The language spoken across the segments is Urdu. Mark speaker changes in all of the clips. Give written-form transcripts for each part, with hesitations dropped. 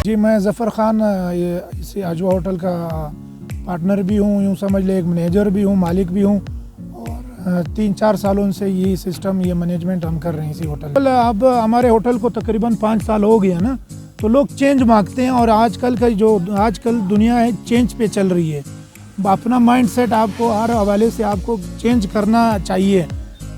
Speaker 1: جی میں ظفر خان اسی اجوا ہوٹل کا پارٹنر بھی ہوں، یوں سمجھ لے ایک منیجر بھی ہوں، مالک بھی ہوں، اور 3-4 سالوں سے یہ سسٹم یہ مینجمنٹ ہم کر رہے ہیں اسی ہوٹل۔ اب ہمارے ہوٹل کو تقریباً 5 سال ہو گیا نا، تو لوگ چینج مانگتے ہیں، اور آج کل دنیا ہے چینج پہ چل رہی ہے۔ اپنا مائنڈ سیٹ آپ کو ہر حوالے سے آپ کو چینج کرنا چاہیے۔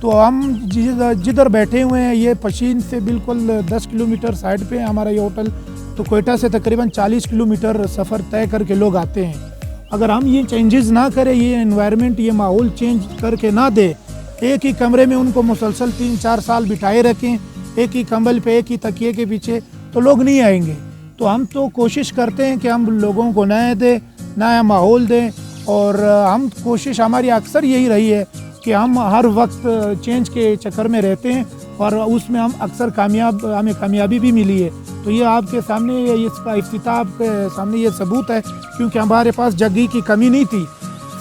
Speaker 1: تو ہم جدھر بیٹھے ہوئے ہیں یہ پشین سے بالکل 10 کلومیٹر سائڈ پہ ہمارا یہ ہوٹل، تو کوئٹہ سے تقریباً 40 کلومیٹر سفر طے کر کے لوگ آتے ہیں۔ اگر ہم یہ چینجز نہ کریں، یہ انوائرمنٹ یہ ماحول چینج کر کے نہ دے، ایک ہی کمرے میں ان کو مسلسل 3-4 سال بٹھائے رکھیں ایک ہی کمبل پہ ایک ہی تکیے کے پیچھے، تو لوگ نہیں آئیں گے۔ تو ہم تو کوشش کرتے ہیں کہ ہم لوگوں کو نیا ماحول دیں، اور ہم کوشش ہماری اکثر یہی رہی ہے کہ ہم ہر وقت چینج کے چکر میں رہتے ہیں، اور اس میں ہم اکثر ہمیں کامیابی بھی ملی ہے۔ تو یہ آپ کے سامنے اس کا افتتاح آپ کے سامنے یہ ثبوت ہے، کیونکہ ہمارے پاس جگہ کی کمی نہیں تھی،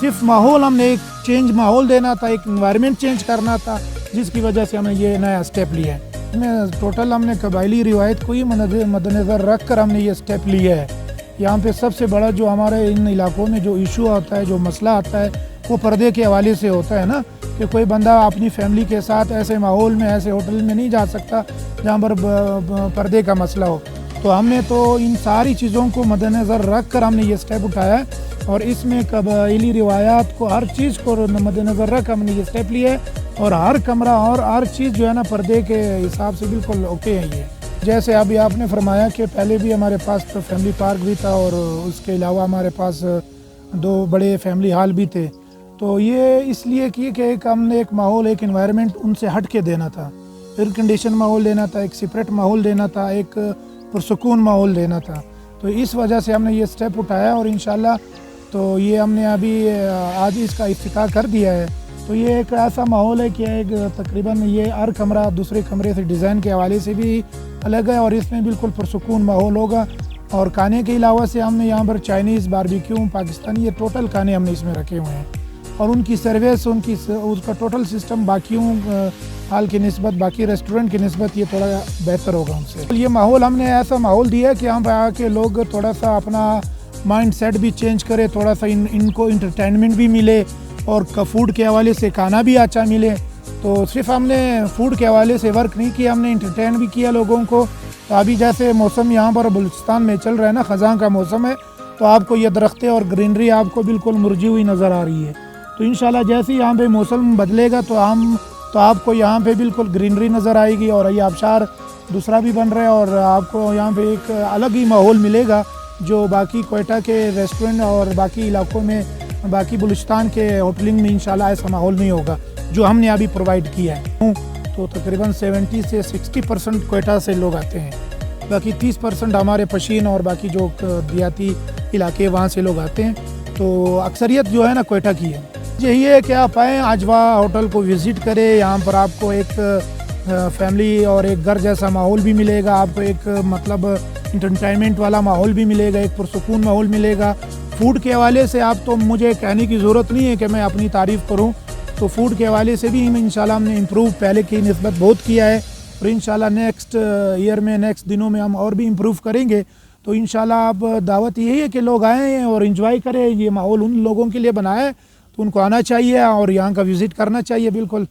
Speaker 1: صرف ماحول ہم نے ایک چینج ماحول دینا تھا، ایک انوائرمنٹ چینج کرنا تھا، جس کی وجہ سے ہم نے یہ نیا اسٹیپ لیا ہے۔ ٹوٹل ہم نے قبائلی روایت کو ہی مد نظر رکھ کر ہم نے یہ اسٹیپ لیا ہے۔ یہاں پہ سب سے بڑا جو ہمارے ان علاقوں میں جو ایشو آتا ہے، جو مسئلہ آتا ہے، وہ پردے کے حوالے سے ہوتا ہے نا، کہ کوئی بندہ اپنی فیملی کے ساتھ ایسے ماحول میں ایسے ہوٹل میں نہیں جا سکتا جہاں پر پردے کا مسئلہ ہو۔ تو ہم نے تو ان ساری چیزوں کو مد نظر رکھ کر ہم نے یہ اسٹیپ اٹھایا ہے، اور اس میں قبائلی روایات کو ہر چیز کو مد نظر رکھ ہم نے یہ اسٹیپ لیا ہے، اور ہر کمرہ اور ہر چیز جو ہے نا پردے کے حساب سے بالکل اوکے ہے یہ۔ جیسے ابھی آپ نے فرمایا کہ پہلے بھی ہمارے پاس تو فیملی پارک بھی تھا، اور اس کے علاوہ ہمارے پاس 2 بڑے فیملی ہال بھی تھے۔ تو یہ اس لیے کہ ایک ہم نے ایک ماحول ایک انوائرمنٹ ان سے ہٹ کے دینا تھا، ایئر کنڈیشن ماحول دینا تھا، ایک سپریٹ ماحول دینا تھا، ایک پرسکون ماحول دینا تھا۔ تو اس وجہ سے ہم نے یہ اسٹیپ اٹھایا، اور انشاءاللہ تو یہ ہم نے ابھی آج اس کا افتتاح کر دیا ہے۔ تو یہ ایک ایسا ماحول ہے کہ ایک تقریباً یہ ہر کمرہ دوسرے کمرے سے ڈیزائن کے حوالے سے بھی الگ ہے، اور اس میں بالکل پرسکون ماحول ہوگا۔ اور کھانے کے علاوہ سے ہم نے یہاں پر چائنیز، باربیکیو، پاکستانی، یہ ٹوٹل کھانے ہم نے اس میں رکھے ہوئے ہیں، اور ان کی سروس اس کا ٹوٹل سسٹم باقیوں حال کی نسبت، باقی ریسٹورنٹ کی نسبت یہ تھوڑا بہتر ہوگا ان سے۔ یہ ماحول ہم نے ایسا ماحول دیا کہ یہاں پہ آ کے لوگ تھوڑا سا اپنا مائنڈ سیٹ بھی چینج کرے، تھوڑا سا ان کو انٹرٹینمنٹ بھی ملے، اور فوڈ کے حوالے سے کھانا بھی اچھا ملے۔ تو صرف ہم نے فوڈ کے حوالے سے ورک نہیں کیا، ہم نے انٹرٹین بھی کیا لوگوں کو۔ تو ابھی جیسے موسم یہاں پر بلوچستان میں چل رہا ہے نا، خزاں کا موسم ہے، تو آپ کو یہ درختیں اور گرینری آپ کو بالکل مرجھی ہوئی نظر آ رہی ہے۔ تو انشاءاللہ جیسے یہاں پہ موسم بدلے گا تو آپ کو یہاں پہ بالکل گرینری نظر آئے گی، اور یہ آبشار دوسرا بھی بن رہا ہے، اور آپ کو یہاں پہ ایک الگ ہی ماحول ملے گا، جو باقی کوئٹہ کے ریسٹورنٹ اور باقی علاقوں میں، باقی بلوچستان کے ہوٹلنگ میں انشاءاللہ ایسا ماحول نہیں ہوگا جو ہم نے ابھی پرووائڈ کیا ہے۔ تو تقریباً 70 سے 60% کوئٹہ سے لوگ آتے ہیں، باقی 30% ہمارے پشین اور باقی جو دیہاتی علاقے وہاں سے لوگ آتے ہیں۔ تو اکثریت جو ہے نا کوئٹہ کی ہے۔ یہی ہے کہ آپ آئیں، اجوا ہوٹل کو وزٹ کریں، یہاں پر آپ کو ایک فیملی اور ایک گھر جیسا ماحول بھی ملے گا، آپ کو ایک مطلب انٹرٹینمنٹ والا ماحول بھی ملے گا، ایک پرسکون ماحول ملے گا۔ فوڈ کے حوالے سے آپ تو مجھے کہنے کی ضرورت نہیں ہے کہ میں اپنی تعریف کروں، تو فوڈ کے حوالے سے بھی انشاءاللہ ہم نے امپروو پہلے کی نسبت بہت کیا ہے، اور انشاءاللہ نیکسٹ ایئر میں، نیکسٹ دنوں میں ہم اور بھی امپروو کریں گے۔ تو انشاءاللہ اب دعوت یہی ہے کہ لوگ آئیں اور انجوائے کریں، یہ ماحول ان لوگوں کے لیے بنایا ہے، تو ان کو آنا چاہیے اور یہاں کا وزٹ کرنا چاہیے بالکل۔